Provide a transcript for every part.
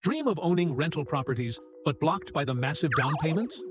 Dream of owning rental properties, but blocked by the massive down payments?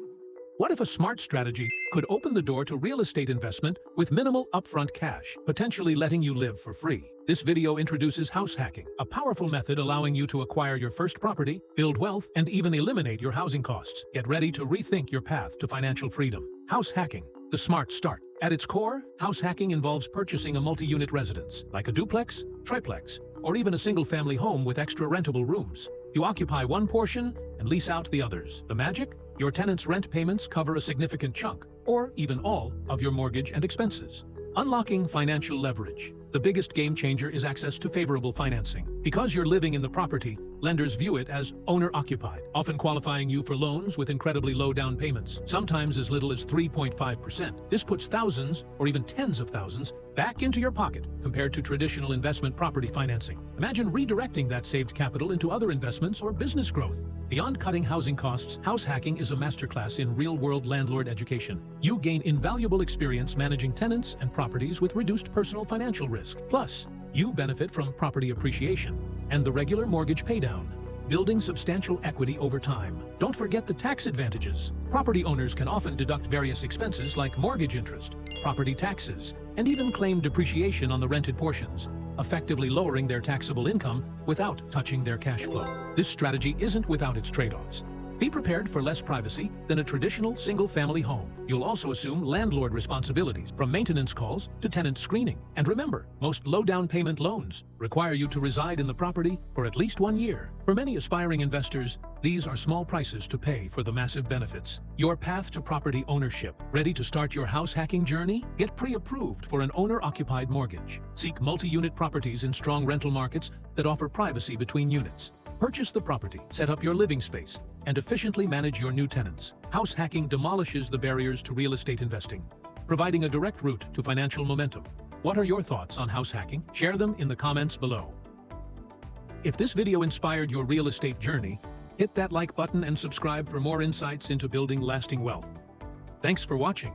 What if a smart strategy could open the door to real estate investment with minimal upfront cash, potentially letting you live for free? This video introduces house hacking, a powerful method allowing you to acquire your first property, build wealth, and even eliminate your housing costs. Get ready to rethink your path to financial freedom. House hacking, the smart start. At its core, house hacking involves purchasing a multi-unit residence, like a duplex, triplex, or even a single-family home with extra rentable rooms. You occupy one portion and lease out the others. The magic? Your tenants' rent payments cover a significant chunk, or even all, of your mortgage and expenses. Unlocking financial leverage. The biggest game changer is access to favorable financing. Because you're living in the property, lenders view it as owner-occupied, often qualifying you for loans with incredibly low down payments, sometimes as little as 3.5%. This puts thousands, or even tens of thousands, back into your pocket compared to traditional investment property financing. Imagine redirecting that saved capital into other investments or business growth. Beyond cutting housing costs, house hacking is a masterclass in real-world landlord education. You gain invaluable experience managing tenants and properties with reduced personal financial risk. Plus, you benefit from property appreciation and the regular mortgage paydown, building substantial equity over time. Don't forget the tax advantages. Property owners can often deduct various expenses like mortgage interest, property taxes, and even claim depreciation on the rented portions, effectively lowering their taxable income without touching their cash flow. This strategy isn't without its trade-offs. Be prepared for less privacy than a traditional single-family home. You'll also assume landlord responsibilities, from maintenance calls to tenant screening. And remember, most low-down payment loans require you to reside in the property for at least 1 year. For many aspiring investors, these are small prices to pay for the massive benefits. Your path to property ownership. Ready to start your house hacking journey? Get pre-approved for an owner-occupied mortgage. Seek multi-unit properties in strong rental markets that offer privacy between units. Purchase the property, set up your living space, and efficiently manage your new tenants. House hacking demolishes the barriers to real estate investing, providing a direct route to financial momentum. What are your thoughts on house hacking? Share them in the comments below. If this video inspired your real estate journey, hit that like button and subscribe for more insights into building lasting wealth. Thanks for watching.